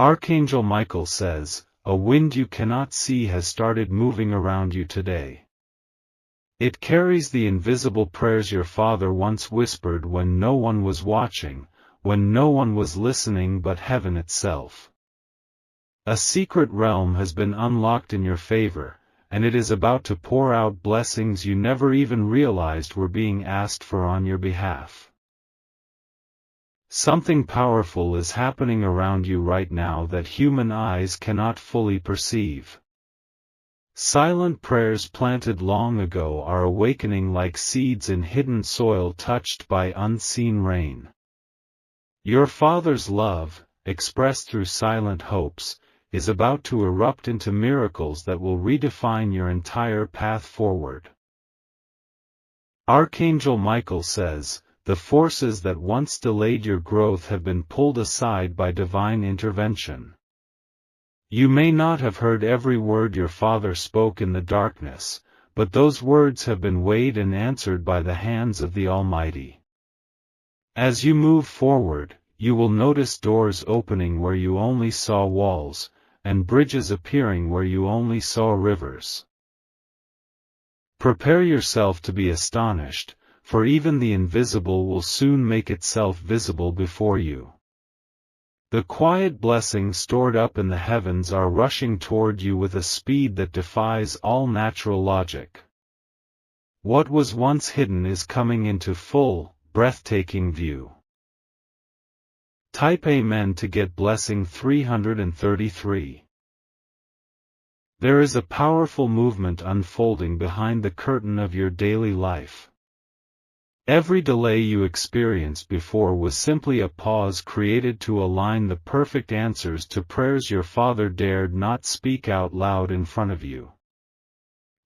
Archangel Michael says, a wind you cannot see has started moving around you today. It carries the invisible prayers your father once whispered when no one was watching, when no one was listening but heaven itself. A secret realm has been unlocked in your favor, and it is about to pour out blessings you never even realized were being asked for on your behalf. Something powerful is happening around you right now that human eyes cannot fully perceive. Silent prayers planted long ago are awakening like seeds in hidden soil touched by unseen rain. Your Father's love, expressed through silent hopes, is about to erupt into miracles that will redefine your entire path forward. Archangel Michael says, the forces that once delayed your growth have been pulled aside by divine intervention. You may not have heard every word your father spoke in the darkness, but those words have been weighed and answered by the hands of the Almighty. As you move forward, you will notice doors opening where you only saw walls, and bridges appearing where you only saw rivers. Prepare yourself to be astonished, for even the invisible will soon make itself visible before you. The quiet blessings stored up in the heavens are rushing toward you with a speed that defies all natural logic. What was once hidden is coming into full, breathtaking view. Type Amen to get blessing 333. There is a powerful movement unfolding behind the curtain of your daily life. Every delay you experienced before was simply a pause created to align the perfect answers to prayers your father dared not speak out loud in front of you.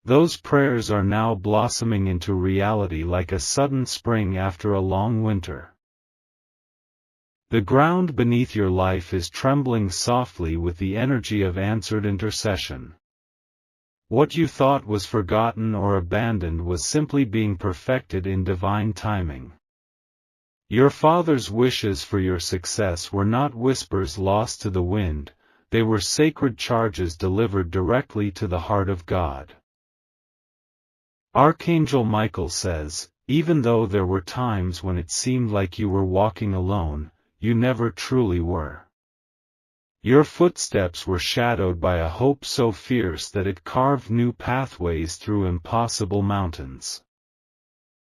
Those prayers are now blossoming into reality like a sudden spring after a long winter. The ground beneath your life is trembling softly with the energy of answered intercession. What you thought was forgotten or abandoned was simply being perfected in divine timing. Your Father's wishes for your success were not whispers lost to the wind, they were sacred charges delivered directly to the heart of God. Archangel Michael says, even though there were times when it seemed like you were walking alone, you never truly were. Your footsteps were shadowed by a hope so fierce that it carved new pathways through impossible mountains.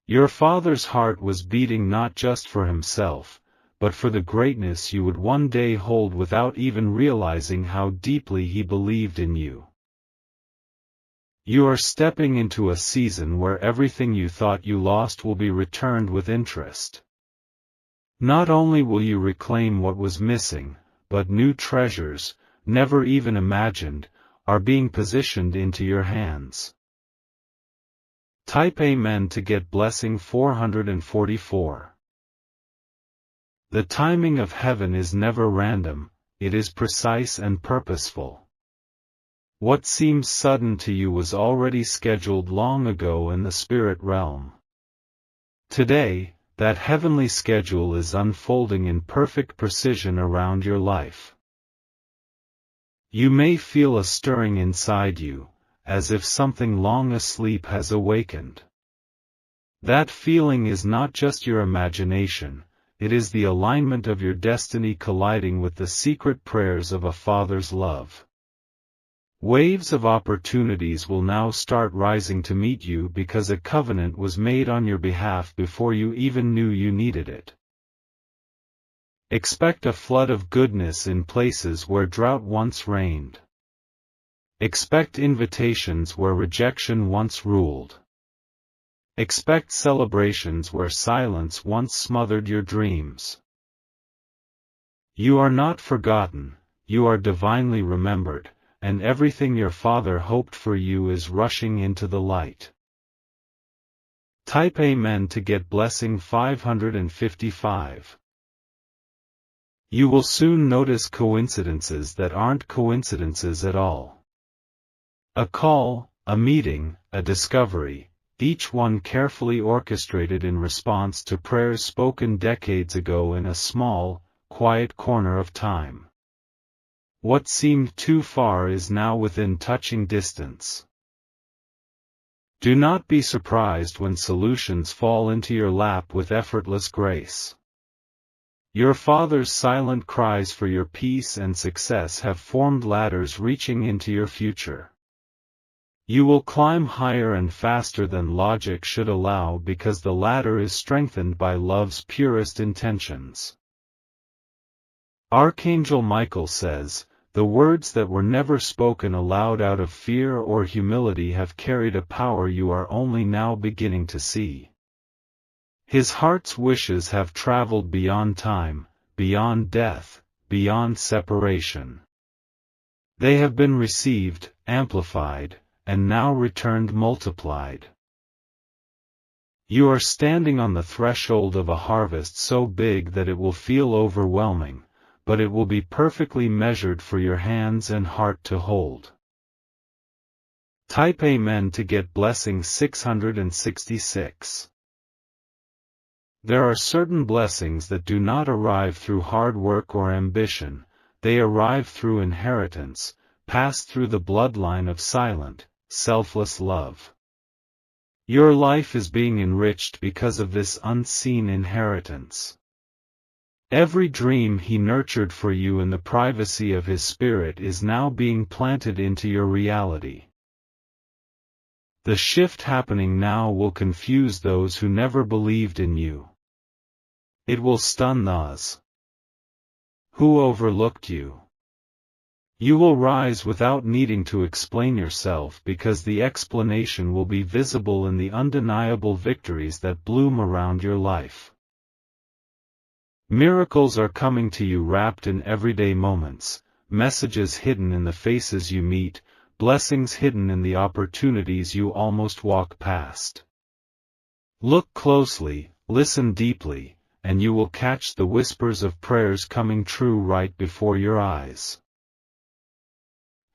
Your father's heart was beating not just for himself, but for the greatness you would one day hold without even realizing how deeply he believed in you. You are stepping into a season where everything you thought you lost will be returned with interest. Not only will you reclaim what was missing, but new treasures, never even imagined, are being positioned into your hands. Type Amen to get blessing 444. The timing of heaven is never random, it is precise and purposeful. What seems sudden to you was already scheduled long ago in the spirit realm. Today, that heavenly schedule is unfolding in perfect precision around your life. You may feel a stirring inside you, as if something long asleep has awakened. That feeling is not just your imagination, it is the alignment of your destiny colliding with the secret prayers of a Father's love. Waves of opportunities will now start rising to meet you because a covenant was made on your behalf before you even knew you needed it. Expect a flood of goodness in places where drought once reigned. Expect invitations where rejection once ruled. Expect celebrations where silence once smothered your dreams. You are not forgotten, you are divinely remembered, and everything your Father hoped for you is rushing into the light. Type Amen to get blessing 555. You will soon notice coincidences that aren't coincidences at all. A call, a meeting, a discovery, each one carefully orchestrated in response to prayers spoken decades ago in a small, quiet corner of time. What seemed too far is now within touching distance. Do not be surprised when solutions fall into your lap with effortless grace. Your Father's silent cries for your peace and success have formed ladders reaching into your future. You will climb higher and faster than logic should allow because the ladder is strengthened by love's purest intentions. Archangel Michael says, "The words that were never spoken aloud out of fear or humility have carried a power you are only now beginning to see." His heart's wishes have traveled beyond time, beyond death, beyond separation. They have been received, amplified, and now returned multiplied. You are standing on the threshold of a harvest so big that it will feel overwhelming, but it will be perfectly measured for your hands and heart to hold. Type Amen to get blessing 666. There are certain blessings that do not arrive through hard work or ambition, they arrive through inheritance, passed through the bloodline of silent, selfless love. Your life is being enriched because of this unseen inheritance. Every dream He nurtured for you in the privacy of His Spirit is now being planted into your reality. The shift happening now will confuse those who never believed in you. It will stun those who overlooked you. You will rise without needing to explain yourself because the explanation will be visible in the undeniable victories that bloom around your life. Miracles are coming to you wrapped in everyday moments, messages hidden in the faces you meet, blessings hidden in the opportunities you almost walk past. Look closely, listen deeply, and you will catch the whispers of prayers coming true right before your eyes.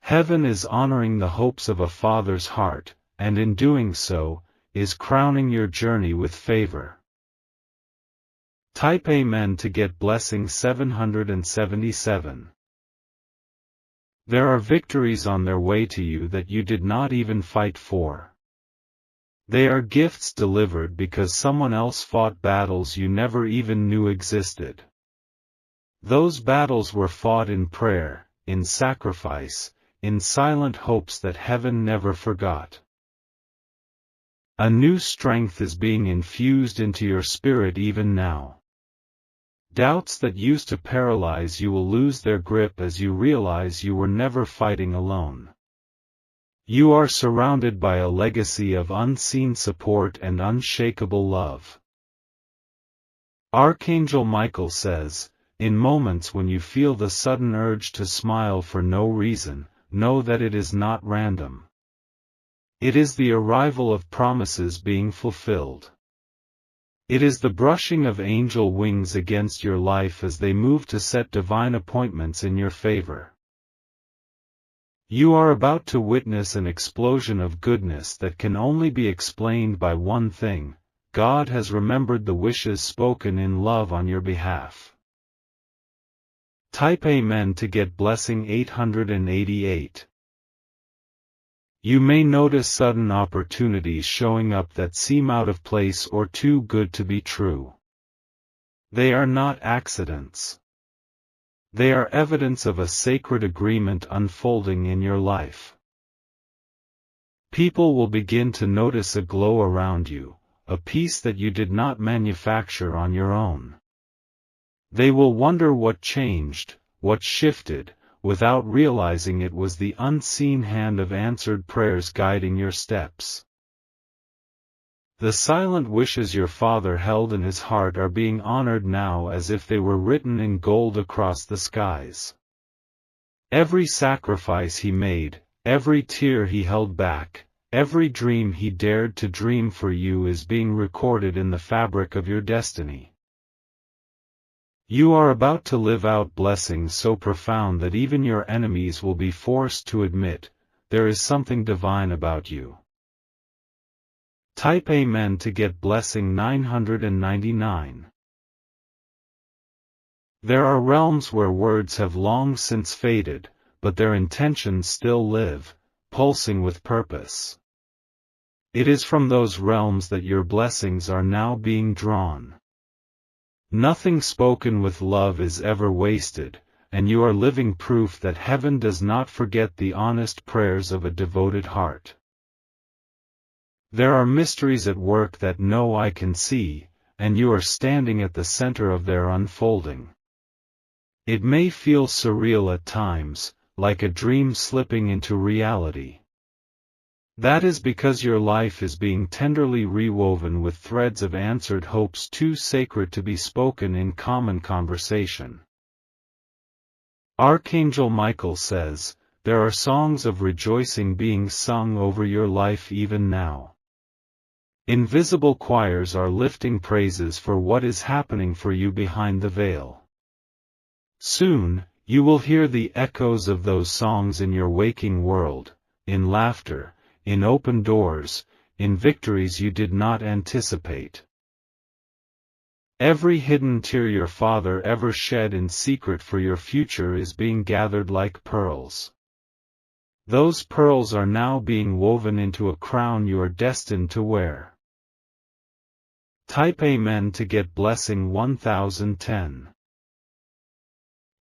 Heaven is honoring the hopes of a father's heart, and in doing so, is crowning your journey with favor. Type Amen to get blessing 777. There are victories on their way to you that you did not even fight for. They are gifts delivered because someone else fought battles you never even knew existed. Those battles were fought in prayer, in sacrifice, in silent hopes that heaven never forgot. A new strength is being infused into your spirit even now. Doubts that used to paralyze you will lose their grip as you realize you were never fighting alone. You are surrounded by a legacy of unseen support and unshakable love. Archangel Michael says, in moments when you feel the sudden urge to smile for no reason, know that it is not random. It is the arrival of promises being fulfilled. It is the brushing of angel wings against your life as they move to set divine appointments in your favor. You are about to witness an explosion of goodness that can only be explained by one thing: God has remembered the wishes spoken in love on your behalf. Type Amen to get blessing 888. You may notice sudden opportunities showing up that seem out of place or too good to be true. They are not accidents. They are evidence of a sacred agreement unfolding in your life. People will begin to notice a glow around you, a peace that you did not manufacture on your own. They will wonder what changed, what shifted, without realizing it was the unseen hand of answered prayers guiding your steps. The silent wishes your father held in his heart are being honored now as if they were written in gold across the skies. Every sacrifice he made, every tear he held back, every dream he dared to dream for you is being recorded in the fabric of your destiny. You are about to live out blessings so profound that even your enemies will be forced to admit, there is something divine about you. Type Amen to get blessing 999. There are realms where words have long since faded, but their intentions still live, pulsing with purpose. It is from those realms that your blessings are now being drawn. Nothing spoken with love is ever wasted, and you are living proof that heaven does not forget the honest prayers of a devoted heart. There are mysteries at work that no eye can see, and you are standing at the center of their unfolding. It may feel surreal at times, like a dream slipping into reality. That is because your life is being tenderly rewoven with threads of answered hopes too sacred to be spoken in common conversation. Archangel Michael says, there are songs of rejoicing being sung over your life even now. Invisible choirs are lifting praises for what is happening for you behind the veil. Soon, you will hear the echoes of those songs in your waking world, in laughter, in open doors, in victories you did not anticipate. Every hidden tear your father ever shed in secret for your future is being gathered like pearls. Those pearls are now being woven into a crown you are destined to wear. Type Amen to get blessing 1010.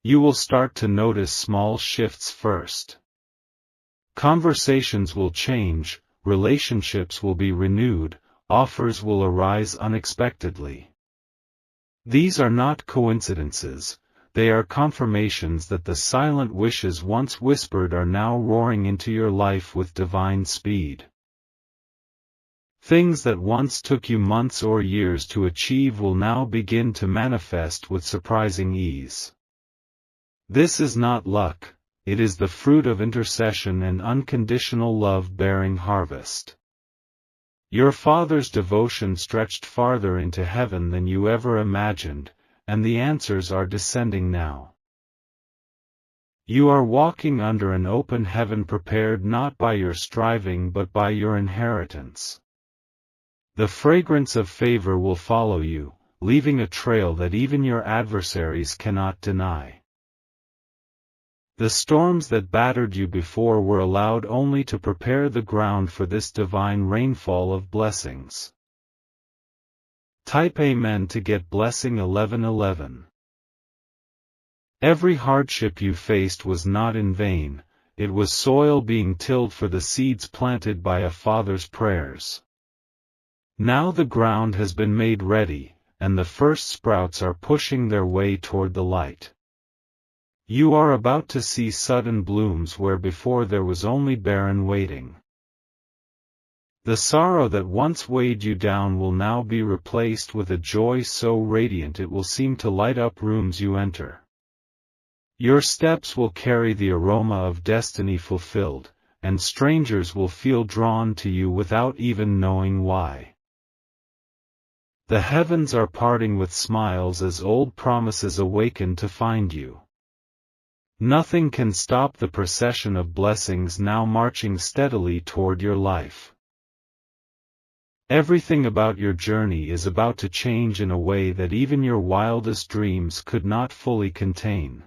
You will start to notice small shifts first. Conversations will change, relationships will be renewed, offers will arise unexpectedly. These are not coincidences, they are confirmations that the silent wishes once whispered are now roaring into your life with divine speed. Things that once took you months or years to achieve will now begin to manifest with surprising ease. This is not luck, it is the fruit of intercession and unconditional love bearing harvest. Your father's devotion stretched farther into heaven than you ever imagined, and the answers are descending now. You are walking under an open heaven prepared not by your striving but by your inheritance. The fragrance of favor will follow you, leaving a trail that even your adversaries cannot deny. The storms that battered you before were allowed only to prepare the ground for this divine rainfall of blessings. Type Amen to get blessing 1111. Every hardship you faced was not in vain, it was soil being tilled for the seeds planted by a father's prayers. Now the ground has been made ready, and the first sprouts are pushing their way toward the light. You are about to see sudden blooms where before there was only barren waiting. The sorrow that once weighed you down will now be replaced with a joy so radiant it will seem to light up rooms you enter. Your steps will carry the aroma of destiny fulfilled, and strangers will feel drawn to you without even knowing why. The heavens are parting with smiles as old promises awaken to find you. Nothing can stop the procession of blessings now marching steadily toward your life. Everything about your journey is about to change in a way that even your wildest dreams could not fully contain.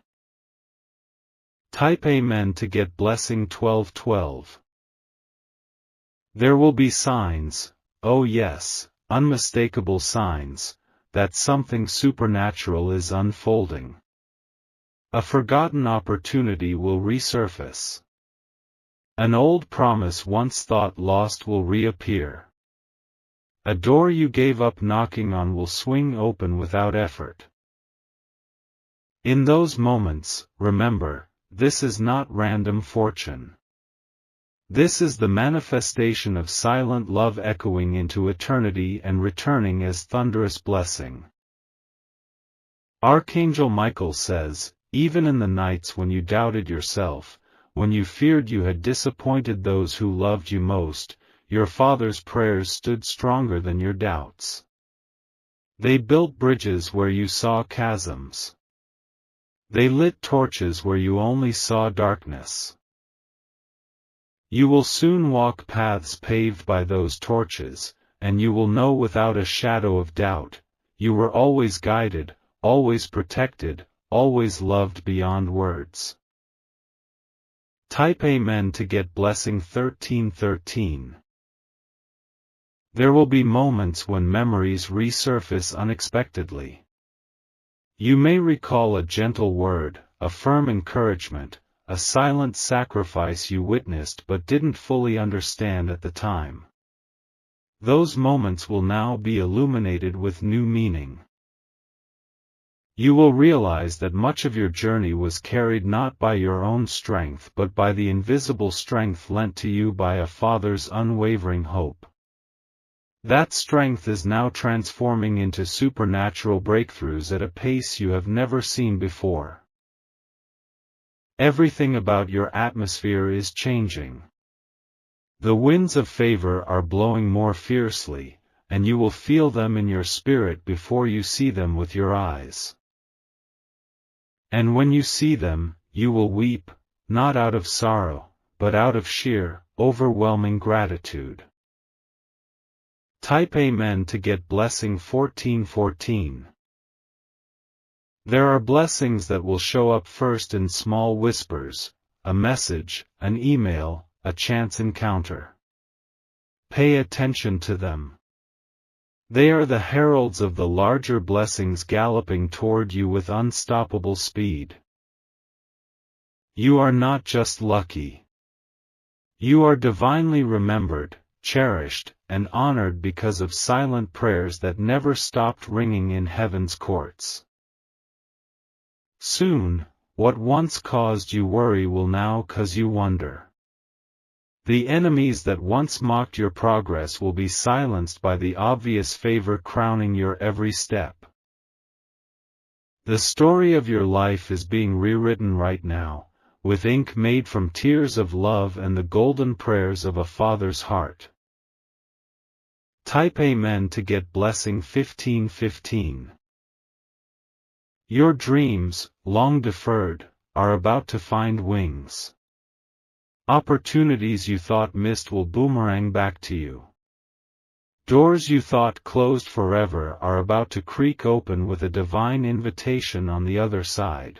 Type Amen to get blessing 1212. There will be signs, oh yes, unmistakable signs, that something supernatural is unfolding. A forgotten opportunity will resurface. An old promise once thought lost will reappear. A door you gave up knocking on will swing open without effort. In those moments, remember, this is not random fortune. This is the manifestation of silent love echoing into eternity and returning as thunderous blessing. Archangel Michael says, even in the nights when you doubted yourself, when you feared you had disappointed those who loved you most, your father's prayers stood stronger than your doubts. They built bridges where you saw chasms. They lit torches where you only saw darkness. You will soon walk paths paved by those torches, and you will know without a shadow of doubt, you were always guided, always protected, always loved beyond words. Type Amen to get blessing 1313. There will be moments when memories resurface unexpectedly. You may recall a gentle word, a firm encouragement, a silent sacrifice you witnessed but didn't fully understand at the time. Those moments will now be illuminated with new meaning. You will realize that much of your journey was carried not by your own strength but by the invisible strength lent to you by a Father's unwavering hope. That strength is now transforming into supernatural breakthroughs at a pace you have never seen before. Everything about your atmosphere is changing. The winds of favor are blowing more fiercely, and you will feel them in your spirit before you see them with your eyes. And when you see them, you will weep, not out of sorrow, but out of sheer, overwhelming gratitude. Type Amen to get blessing 1414. There are blessings that will show up first in small whispers, a message, an email, a chance encounter. Pay attention to them. They are the heralds of the larger blessings galloping toward you with unstoppable speed. You are not just lucky. You are divinely remembered, cherished, and honored because of silent prayers that never stopped ringing in heaven's courts. Soon, what once caused you worry will now cause you wonder. The enemies that once mocked your progress will be silenced by the obvious favor crowning your every step. The story of your life is being rewritten right now, with ink made from tears of love and the golden prayers of a father's heart. Type Amen to get blessing 1515. Your dreams, long deferred, are about to find wings. Opportunities you thought missed will boomerang back to you. Doors you thought closed forever are about to creak open with a divine invitation on the other side.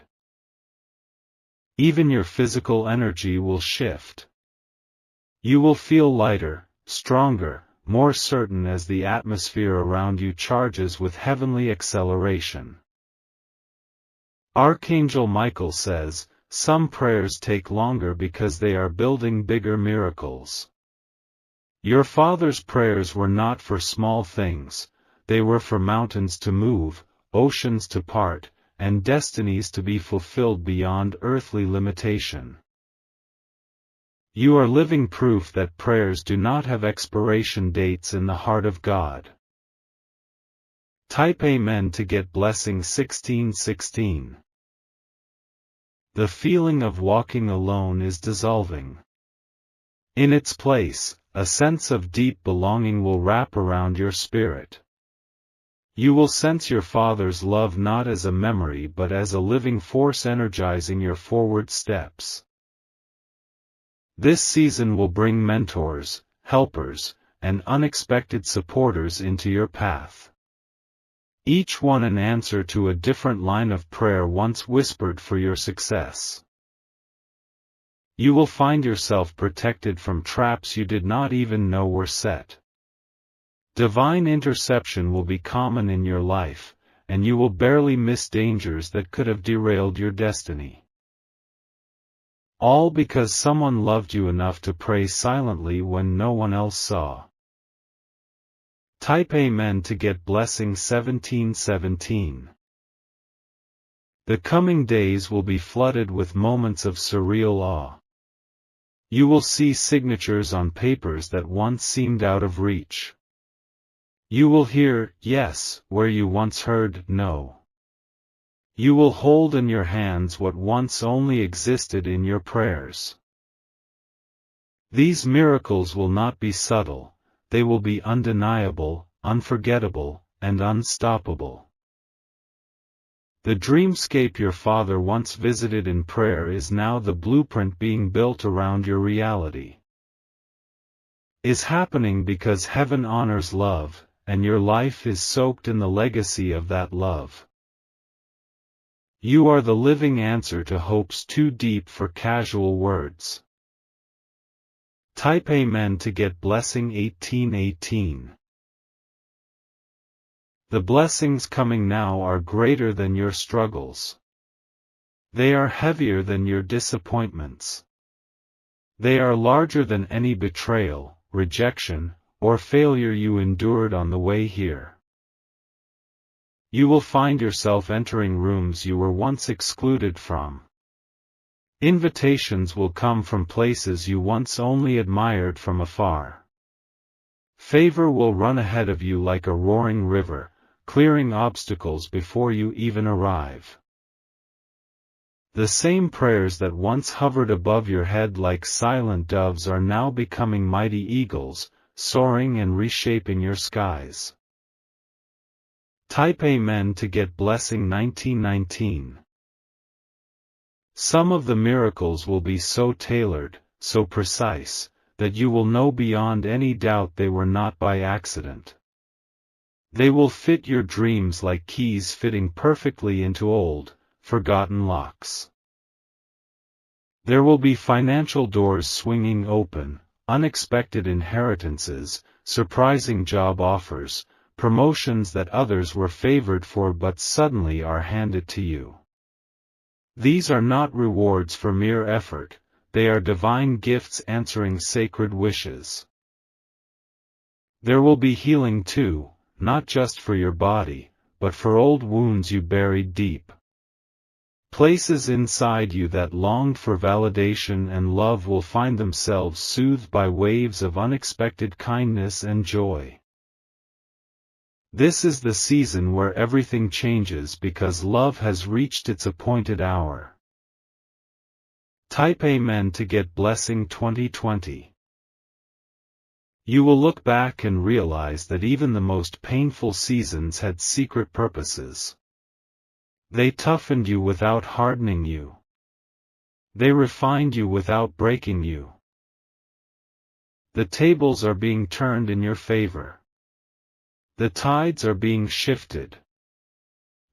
Even your physical energy will shift. You will feel lighter, stronger, more certain as the atmosphere around you charges with heavenly acceleration. Archangel Michael says, some prayers take longer because they are building bigger miracles. Your father's prayers were not for small things, they were for mountains to move, oceans to part, and destinies to be fulfilled beyond earthly limitation. You are living proof that prayers do not have expiration dates in the heart of God. Type Amen to get blessing 1616. The feeling of walking alone is dissolving. In its place, a sense of deep belonging will wrap around your spirit. You will sense your Father's love not as a memory but as a living force energizing your forward steps. This season will bring mentors, helpers, and unexpected supporters into your path. Each one an answer to a different line of prayer once whispered for your success. You will find yourself protected from traps you did not even know were set. Divine interception will be common in your life, and you will barely miss dangers that could have derailed your destiny. All because someone loved you enough to pray silently when no one else saw. Type Amen to get blessing 1717. The coming days will be flooded with moments of surreal awe. You will see signatures on papers that once seemed out of reach. You will hear yes where you once heard no. You will hold in your hands what once only existed in your prayers. These miracles will not be subtle. They will be undeniable, unforgettable, and unstoppable. The dreamscape your father once visited in prayer is now the blueprint being built around your reality. Is happening because heaven honors love, and your life is soaked in the legacy of that love. You are the living answer to hopes too deep for casual words. Type Amen to get blessing 1818. The blessings coming now are greater than your struggles. They are heavier than your disappointments. They are larger than any betrayal, rejection, or failure you endured on the way here. You will find yourself entering rooms you were once excluded from. Invitations will come from places you once only admired from afar. Favor will run ahead of you like a roaring river, clearing obstacles before you even arrive. The same prayers that once hovered above your head like silent doves are now becoming mighty eagles, soaring and reshaping your skies. Type Amen to get blessing 1919. Some of the miracles will be so tailored, so precise, that you will know beyond any doubt they were not by accident. They will fit your dreams like keys fitting perfectly into old, forgotten locks. There will be financial doors swinging open, unexpected inheritances, surprising job offers, promotions that others were favored for but suddenly are handed to you. These are not rewards for mere effort, they are divine gifts answering sacred wishes. There will be healing too, not just for your body, but for old wounds you buried deep. Places inside you that longed for validation and love will find themselves soothed by waves of unexpected kindness and joy. This is the season where everything changes because love has reached its appointed hour. Type Amen to get blessing 2020. You will look back and realize that even the most painful seasons had secret purposes. They toughened you without hardening you. They refined you without breaking you. The tables are being turned in your favor. The tides are being shifted.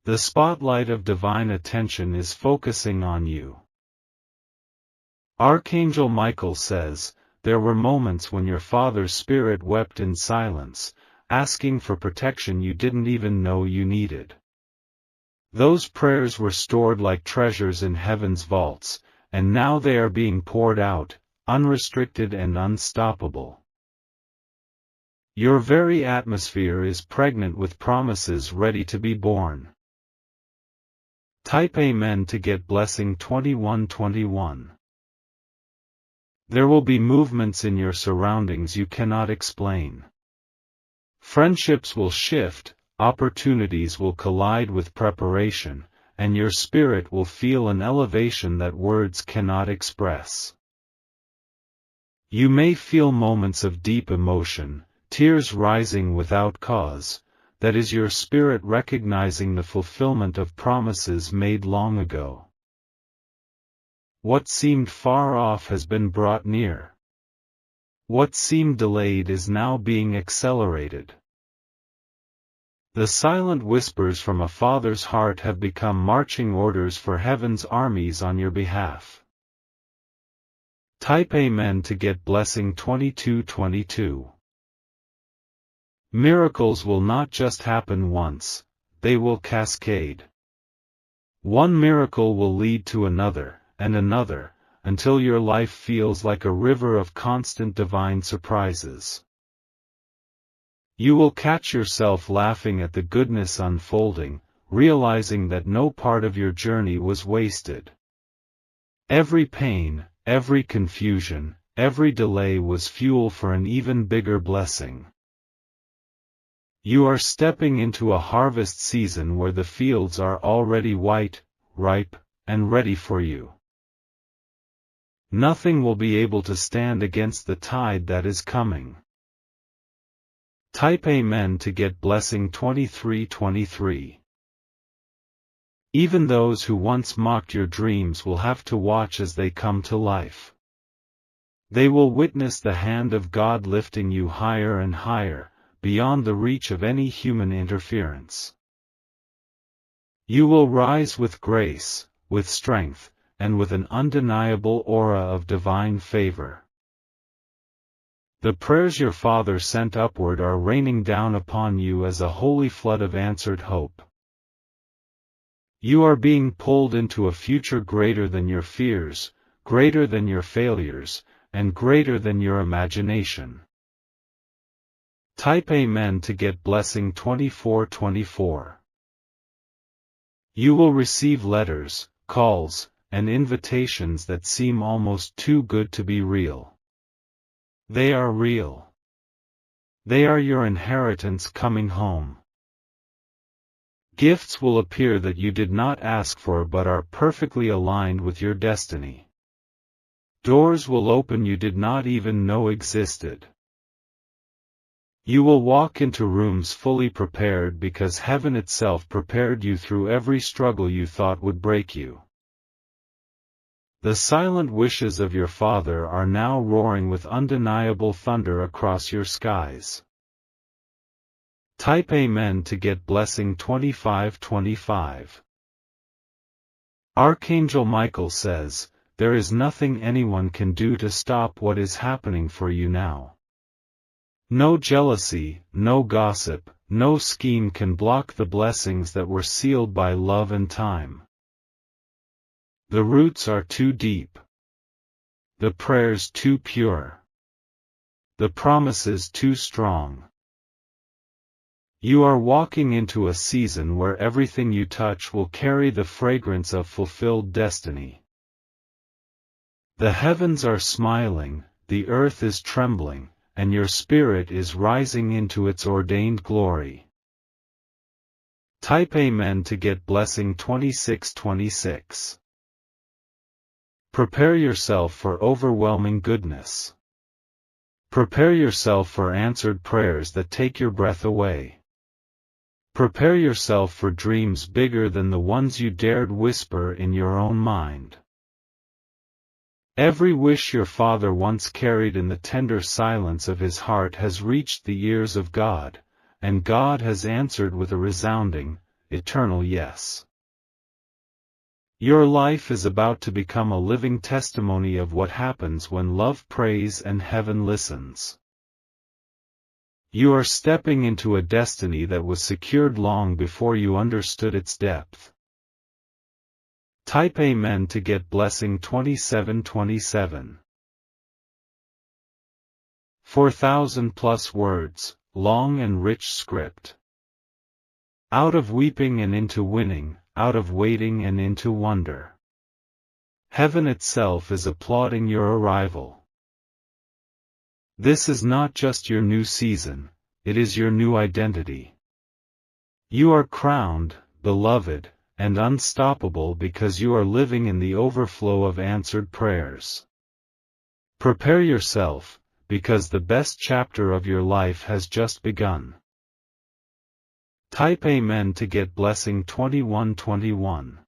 The spotlight of divine attention is focusing on you. Archangel Michael says, there were moments when your father's spirit wept in silence, asking for protection you didn't even know you needed. Those prayers were stored like treasures in heaven's vaults, and now they are being poured out, unrestricted and unstoppable. Your very atmosphere is pregnant with promises ready to be born. Type Amen to get blessing 2121. There will be movements in your surroundings you cannot explain. Friendships will shift, opportunities will collide with preparation, and your spirit will feel an elevation that words cannot express. You may feel moments of deep emotion, tears rising without cause, that is your spirit recognizing the fulfillment of promises made long ago. What seemed far off has been brought near. What seemed delayed is now being accelerated. The silent whispers from a father's heart have become marching orders for heaven's armies on your behalf. Type Amen to get blessing 2222. Miracles will not just happen once, they will cascade. One miracle will lead to another, and another, until your life feels like a river of constant divine surprises. You will catch yourself laughing at the goodness unfolding, realizing that no part of your journey was wasted. Every pain, every confusion, every delay was fuel for an even bigger blessing. You are stepping into a harvest season where the fields are already white, ripe, and ready for you. Nothing will be able to stand against the tide that is coming. Type Amen to get blessing 2323. Even those who once mocked your dreams will have to watch as they come to life. They will witness the hand of God lifting you higher and higher, beyond the reach of any human interference. You will rise with grace, with strength, and with an undeniable aura of divine favor. The prayers your Father sent upward are raining down upon you as a holy flood of answered hope. You are being pulled into a future greater than your fears, greater than your failures, and greater than your imagination. Type Amen to get blessing 2424. You will receive letters, calls, and invitations that seem almost too good to be real. They are real. They are your inheritance coming home. Gifts will appear that you did not ask for but are perfectly aligned with your destiny. Doors will open you did not even know existed. You will walk into rooms fully prepared because heaven itself prepared you through every struggle you thought would break you. The silent wishes of your Father are now roaring with undeniable thunder across your skies. Type Amen to get blessing 2525. Archangel Michael says, there is nothing anyone can do to stop what is happening for you now. No jealousy, no gossip, no scheme can block the blessings that were sealed by love and time. The roots are too deep. The prayers too pure. The promises too strong. You are walking into a season where everything you touch will carry the fragrance of fulfilled destiny. The heavens are smiling, the earth is trembling, and your spirit is rising into its ordained glory. Type Amen to get blessing 2626. Prepare yourself for overwhelming goodness. Prepare yourself for answered prayers that take your breath away. Prepare yourself for dreams bigger than the ones you dared whisper in your own mind. Every wish your Father once carried in the tender silence of his heart has reached the ears of God, and God has answered with a resounding, eternal yes. Your life is about to become a living testimony of what happens when love prays and heaven listens. You are stepping into a destiny that was secured long before you understood its depth. Type Amen to get blessing 2727. 4,000 plus words, long and rich script. Out of weeping and into winning, out of waiting and into wonder. Heaven itself is applauding your arrival. This is not just your new season, it is your new identity. You are crowned, beloved, and unstoppable because you are living in the overflow of answered prayers. Prepare yourself, because the best chapter of your life has just begun. Type Amen to get blessing 2121.